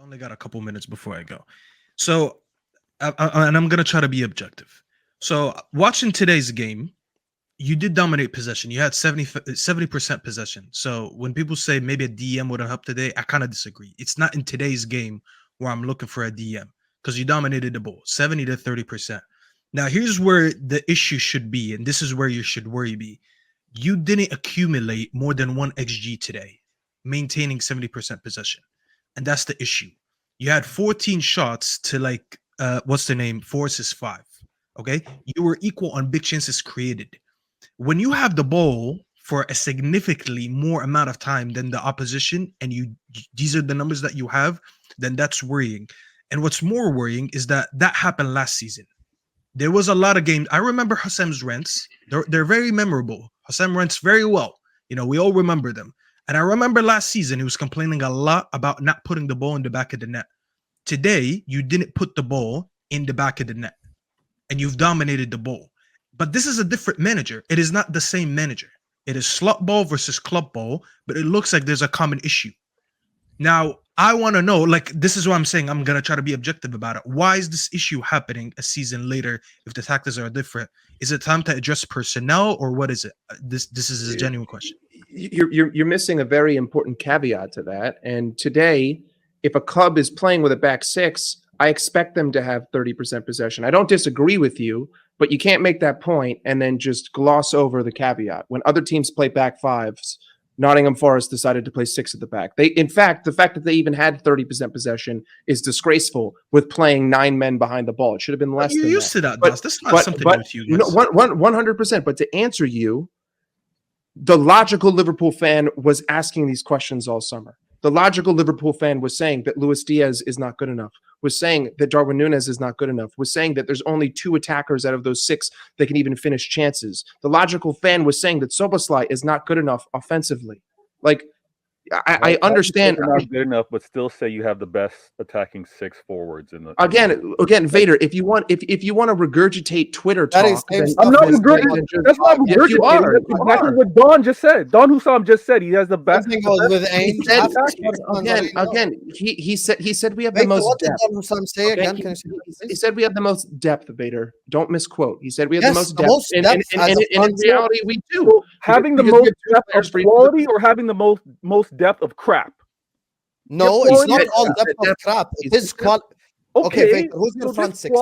only got a couple minutes before I go. So, and I'm going to try to be objective. So, watching today's game, you did dominate possession. You had 70% possession. So, when people say maybe a DM would have helped today, I kind of disagree. It's not in today's game where I'm looking for a DM because you dominated the ball 70 to 30%. Now, here's where the issue should be, and this is where you should worry be. You didn't accumulate more than 1 XG today, maintaining 70% possession. And that's the issue. You had 14 shots to what's the name? 4 assists 5. Okay. You were equal on big chances created. When you have the ball for a significantly more amount of time than the opposition, and these are the numbers that you have, then that's worrying. And what's more worrying is that happened last season. There was a lot of games. I remember Hassam's rents. They're very memorable. Hassam rents very well. We all remember them. And I remember last season, he was complaining a lot about not putting the ball in the back of the net. Today, you didn't put the ball in the back of the net, and you've dominated the ball. But this is a different manager. It is not the same manager. It is slot ball versus club ball, but it looks like there's a common issue. Now, I want to know, this is what I'm saying. I'm going to try to be objective about it. Why is this issue happening a season later if the tactics are different? Is it time to address personnel, or what is it? This is a genuine question. You're missing a very important caveat to that. And today, if a club is playing with a back six, I expect them to have 30% possession. I don't disagree with you, but you can't make that point and then just gloss over the caveat. When other teams play back fives, Nottingham Forest decided to play 6 at the back. In fact, the fact that they even had 30% possession is disgraceful with playing 9 men behind the ball. It should have been less. You're than used to that, Dust. That's not something new with you. 100%. But to answer you, the logical Liverpool fan was asking these questions all summer. The logical Liverpool fan was saying that Luis Diaz is not good enough, was saying that Darwin Núñez is not good enough, was saying that there's only 2 attackers out of those 6 that can even finish chances. The logical fan was saying that Szoboszlai is not good enough offensively. I understand. Not good enough, but still say you have the best attacking 6 forwards in the. Again, Vader. If you want to regurgitate Twitter talk, I'm not regurgitating. That's not regurgitating. You are. That's exactly what Don just said. Don Hussam just said he has the best. Again, he said we have the most depth. Don Hussam say again? He said we have the most depth, Vader. Don't misquote. He said we have the most depth. And in reality, we do. Having the most depth of quality or having the most depth of crap? No, it's not all depth of crap. It is quality. Okay, who's your front 6?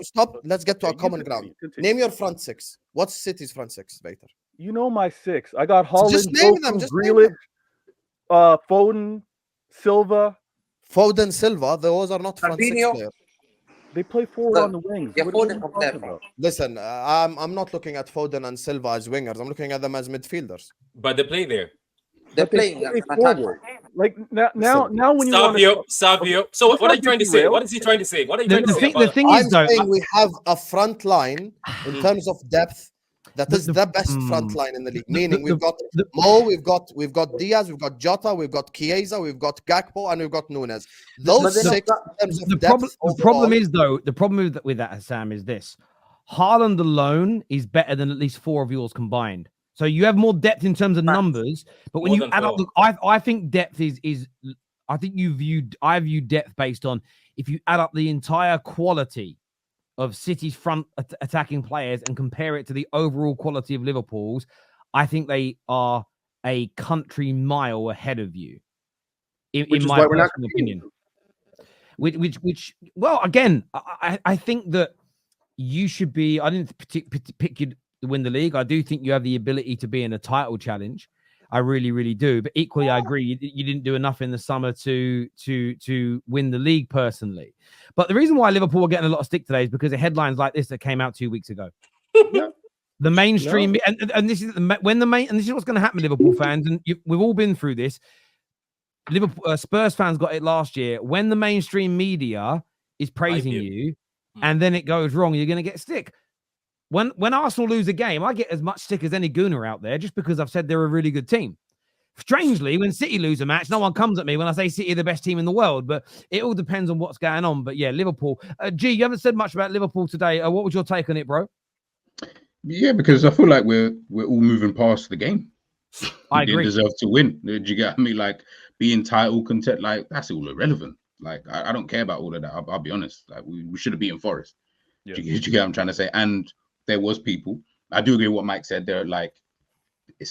Stop. Let's get to a common ground. Name your front 6. What's City's front 6, Vader? You know my 6. I got Holland, just name them. Grealish, Foden, Silva. Those are not front 6 players. They play forward on the wings. Listen, I'm not looking at Foden and Silva as wingers. I'm looking at them as midfielders. But they play there. They're playing forward. Like now when you Savio. So what are you trying to say? What is he trying to say? What are you trying to say? The thing is, though, we have a front line in terms of depth that is the best front line in the league. Meaning we've got Mo, we've got Diaz, we've got Jota, we've got Chiesa, we've got Gakpo, and we've got Núñez. Those 6 in terms of depth. The problem is, though, with that, Hassam, is this: Haaland alone is better than at least 4 of yours combined. So you have more depth in terms of numbers, but when you add up, I think depth is. I think I view depth based on if you add up the entire quality of City's front attacking players and compare it to the overall quality of Liverpool's. I think they are a country mile ahead of you. In my personal opinion. Which, well, again, I think that you should be. I didn't pick you to win the league. I do think you have the ability to be in a title challenge. I really, really do. But equally, I agree you didn't do enough in the summer to win the league personally. But the reason why Liverpool were getting a lot of stick today is because of headlines like this that came out 2 weeks ago. The mainstream, and this is this is what's going to happen to Liverpool fans, and we've all been through this. Liverpool Spurs fans got it last year. When the mainstream media is praising you, and then it goes wrong, you're going to get stick. When Arsenal lose a game, I get as much stick as any gooner out there just because I've said they're a really good team. Strangely, when City lose a match, no one comes at me when I say City are the best team in the world, but it all depends on what's going on. But yeah, Liverpool. G, you haven't said much about Liverpool today. What was your take on it, bro? Yeah, because I feel like we're all moving past the game. I agree. They deserve to win. Do you get me? Like being title content, like that's all irrelevant. Like I don't care about all of that. I'll be honest. Like we should have beaten Forest. Yeah. Do you get what I'm trying to say? And there was people. I do agree with what Mike said. They're like,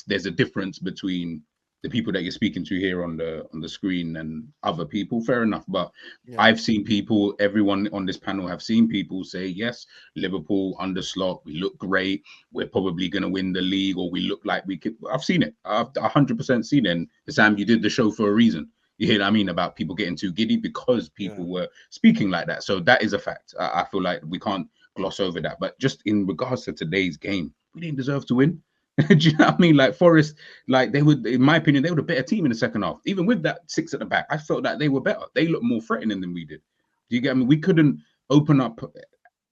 there's a difference between the people that you're speaking to here on the screen and other people. Fair enough, but I've seen people. Everyone on this panel have seen people say, yes, Liverpool under Slot, we look great. We're probably going to win the league, or we look like we could. I've seen it. I've 100% seen it. And Sam, you did the show for a reason. You hear what I mean about people getting too giddy because people were speaking like that. So that is a fact. I feel like we can't gloss over that. But just in regards to today's game, we didn't deserve to win. Do you know what I mean? Like Forest, like they would, in my opinion, they were a better team in the second half. Even with that 6 at the back, I felt that they were better. They looked more threatening than we did. Do you get me? We couldn't open up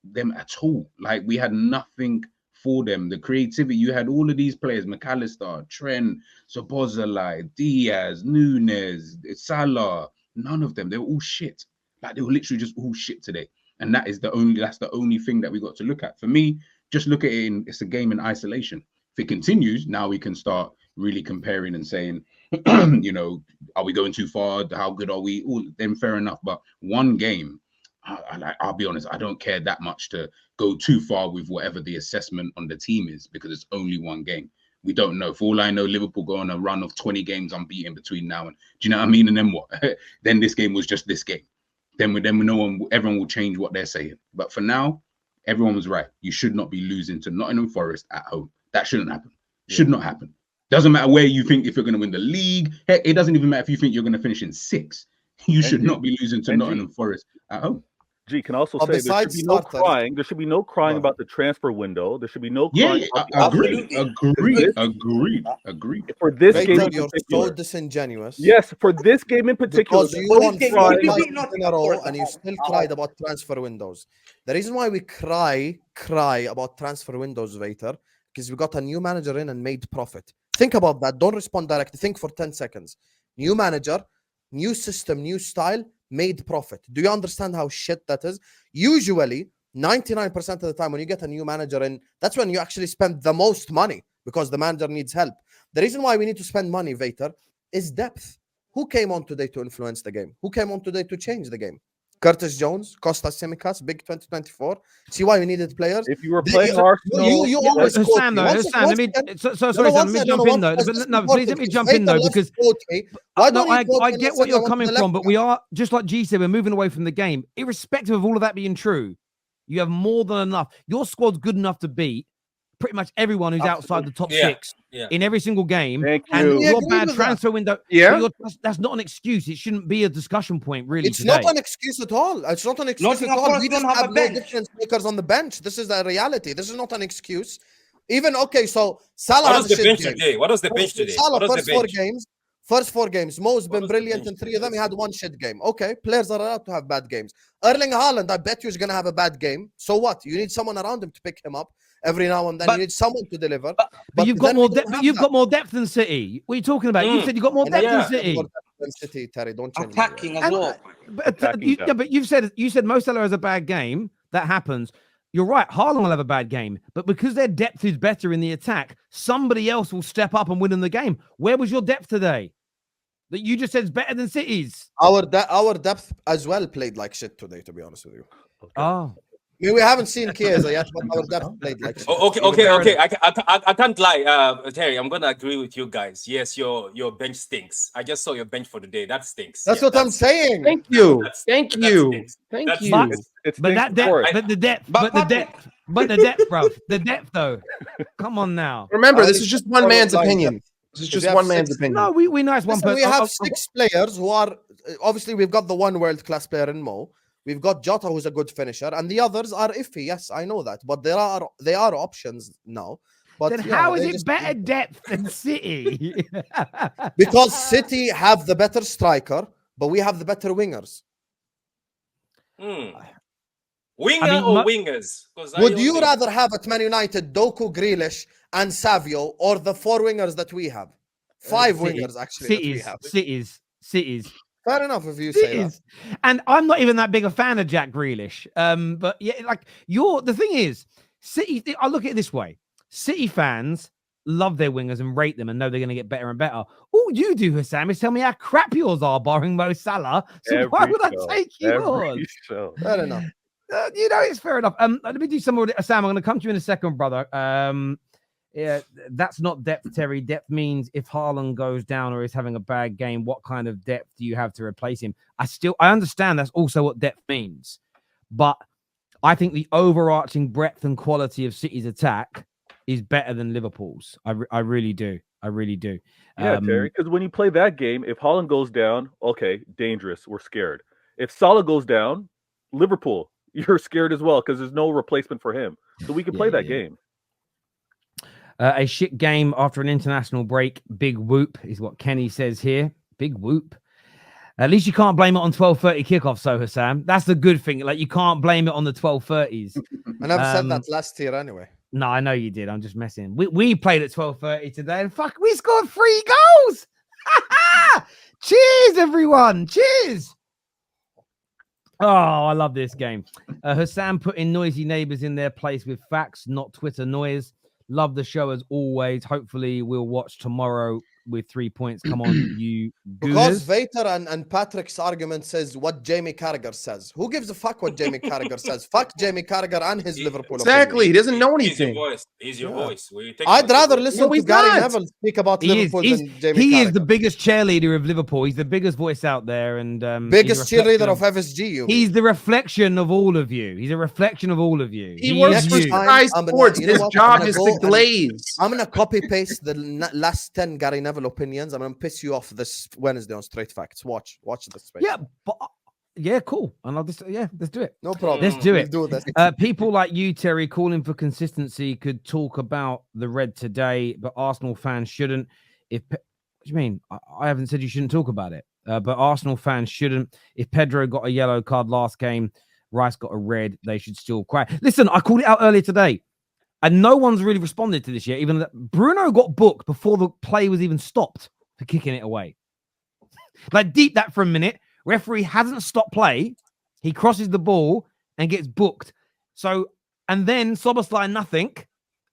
them at all. Like we had nothing for them. The creativity, you had all of these players, McAllister, Trent, Szoboszlai, Diaz, Nunes, Salah, none of them. They were all shit. Like they were literally just all shit today. And that's the only thing that we got to look at. For me, just look at it it's a game in isolation. If it continues, now we can start really comparing and saying, you know, are we going too far? How good are we? All then fair enough. But one game, I'll be honest, I don't care that much to go too far with whatever the assessment on the team is, because it's only one game. We don't know. For all I know, Liverpool go on a run of 20 games unbeaten between now and, do you know what I mean? And then what? Then this game was just this game. Then everyone will change what they're saying. But for now, everyone was right. You should not be losing to Nottingham Forest at home. That shouldn't happen. Should not happen. Doesn't matter where you think, if you're going to win the league. Heck, it doesn't even matter if you think you're going to finish in 6th. You should not be losing to Nottingham Forest at home. G can also say there should be no crying. There should be no crying about the transfer window. There should be no crying. Agreed. For this game, you're so disingenuous. Yes, for this game in particular, because you won 4 months in a row and you still cried about transfer windows. The reason why we cry about transfer windows, Vader, because we got a new manager in and made profit. Think about that. Don't respond directly. Think for 10 seconds. New manager, new system, new style, made profit. Do you understand how shit that is? Usually, 99% of the time when you get a new manager in, that's when you actually spend the most money because the manager needs help. The reason why we need to spend money, Vader, is depth. Who came on today to influence the game? Who came on today to change the game? Curtis Jones, Kostas Tsimikas, big 2024. See why we needed players? If you were playing Arsenal, you always Sam, let me jump in though. No, please let me jump in though, because I get what you're coming from, but we are, just like G said, we're moving away from the game. Irrespective of all of that being true, you have more than enough. Your squad's good enough to beat pretty much everyone who's outside the top 6 in every single game. And your bad transfer window, that's not an excuse. It shouldn't be a discussion point, really. It's not an excuse at all. It's not an excuse at all. We don't have no difference makers on the bench. This is the reality. This is not an excuse. Even so Salah has a shit game. What was the bench today? Salah first 4 games, Mo's been brilliant in 3 of them. He had 1 shit game. Okay, players are allowed to have bad games. Erling Haaland, I bet you, is going to have a bad game. So what? You need someone around him to pick him up every now and then. You need someone to deliver. But you've got more depth. You've got more depth than City. What are you talking about? You said you've got more depth than City. Terry, don't change attacking as well. But you said Mo Salah has a bad game. That happens. You're right. Haaland will have a bad game, but because their depth is better in the attack, somebody else will step up and win in the game. Where was your depth today? That you just said is better than City's. Our depth as well played like shit today, to be honest with you. Okay. Oh. I mean, we haven't seen Chiesa yet, but our depth played like shit. Okay. I can't lie, Terry. I'm gonna agree with you guys. Yes, your bench stinks. I just saw your bench for the day. That stinks. That's what I'm saying. Thank you. Thank you. But the depth, bro. The depth, though. Come on now. Remember, this is just one man's opinion. This is just one man's opinion. No, we know it's one person. We have 6 players who are obviously, we've got the one world-class player in Mo. We've got Jota, who's a good finisher, and the others are iffy. Yes, I know that, but they are options now. But then how is it better depth than City? Because City have the better striker, but we have the better wingers. Wingers? Would you rather have at Man United Doku, Grealish, and Savio, or the 4 wingers that we have? 5 wingers, actually. Cities. Fair enough if you say that. And I'm not even that big a fan of Jack Grealish. But yeah, like the thing is, City, I look at it this way. City fans love their wingers and rate them and know they're going to get better and better. All you do, Hassam, is tell me how crap yours are, barring Mo Salah. So why would I take yours? Fair enough. It's fair enough. Let me do some more. Sam, I'm going to come to you in a second, brother. Yeah, that's not depth, Terry. Depth means if Haaland goes down or is having a bad game, what kind of depth do you have to replace him? I understand that's also what depth means, but I think the overarching breadth and quality of City's attack is better than Liverpool's. I really do. I really do. Yeah, Terry, because when you play that game, if Haaland goes down, okay, dangerous. We're scared. If Salah goes down, Liverpool, you're scared as well because there's no replacement for him. So we can play that game. A shit game after an international break. Big whoop is what Kenny says here. Big whoop. At least you can't blame it on 12:30 kickoff, so Hassam. That's the good thing. Like, you can't blame it on the 12:30s. I never said that last year anyway. No, I know you did. I'm just messing. We played at 12:30 today, and fuck, we scored 3 goals. Cheers, everyone. Cheers. Oh, I love this game. Hassam putting noisy neighbors in their place with facts, not Twitter noise. Love the show as always. Hopefully, we'll watch tomorrow with 3 points. Come on, you Because gooners. Vater and Patrick's argument says what Jamie Carragher says. Who gives a fuck what Jamie Carragher says? Fuck Jamie Carragher and his Liverpool Exactly. He opinion. doesn't know He's your anything. voice. He's your voice. I'd rather listen to he's Gary not. Neville speak about He is, Liverpool than Jamie he Carragher. is the biggest cheerleader of Liverpool. He's the biggest voice out there, and biggest he's a reflection cheerleader of FSG. You He's the reflection of all of you. He's a reflection of all of you. He works is for you. Sky I'm gonna- Sports. you know His what? job I'm is gonna to go glaze. I'm gonna copy paste the last 10 Gary Neville opinions. I'm gonna piss you off this Wednesday on Straight Facts. Watch this space. Yeah, but yeah, cool. And I'll just let's do it. No problem. Let's do it. We'll do this. People like you, Terry, calling for consistency could talk about the red today, but Arsenal fans shouldn't. What do you mean? I haven't said you shouldn't talk about it, but Arsenal fans shouldn't. If Pedro got a yellow card last game, Rice got a red, they should still cry. Listen, I called it out earlier today, and no one's really responded to this yet. Even Bruno got booked before the play was even stopped for kicking it away. Like, deep that for a minute. Referee hasn't stopped play. He crosses the ball and gets booked. So, and then Szoboszlai nothing.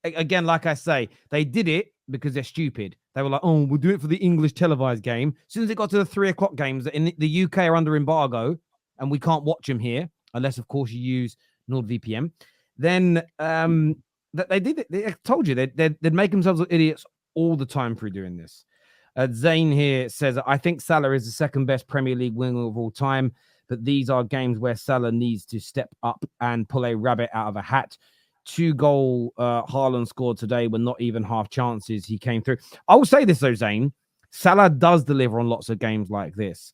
Again, like I say, they did it because they're stupid. They were like, oh, we'll do it for the English televised game. As soon as it got to the 3 o'clock games that in the UK are under embargo and we can't watch them here, unless, of course, you use NordVPN, then they did it. I told you, they'd make themselves look idiots all the time through doing this. Zane here says, I think Salah is the second best Premier League winger of all time, but these are games where Salah needs to step up and pull a rabbit out of a hat. 2-goal Haaland scored today were not even half chances. He came through. I will say this though, Zane. Salah does deliver on lots of games like this.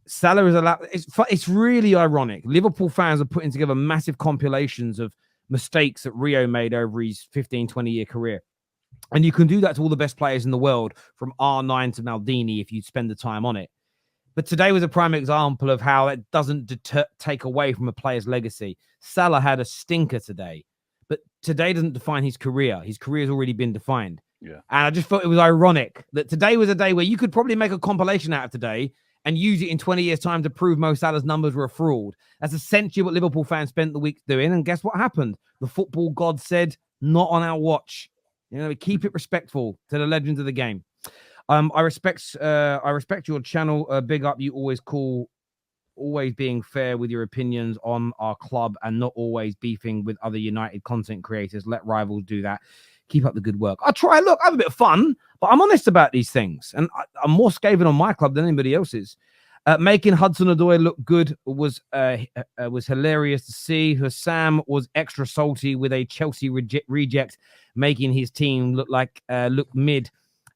Salah is allowed. It's really ironic. Liverpool fans are putting together massive compilations of mistakes that Rio made over his 15, 20-year career. And you can do that to all the best players in the world, from R9 to Maldini, if you spend the time on it. But today was a prime example of how it doesn't take away from a player's legacy. Salah had a stinker today, but today doesn't define his career. His career has already been defined. Yeah. And I just thought it was ironic that today was a day where you could probably make a compilation out of today and use it in 20 years' time to prove Mo Salah's numbers were a fraud. That's essentially what Liverpool fans spent the week doing. And guess what happened? The football god said, not on our watch. You know, keep it respectful to the legends of the game. I respect your channel. Big up. You always being fair with your opinions on our club and not always beefing with other United content creators. Let rivals do that. Keep up the good work. I try. Look, I have a bit of fun, but I'm honest about these things, and I'm more scathing on my club than anybody else's. Making Hudson-Odoi look good was hilarious to see. Hassam was extra salty with a Chelsea reject, making his team look mid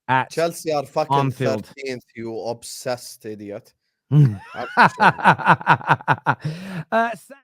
at Chelsea are fucking Anfield. 13th, you obsessed idiot.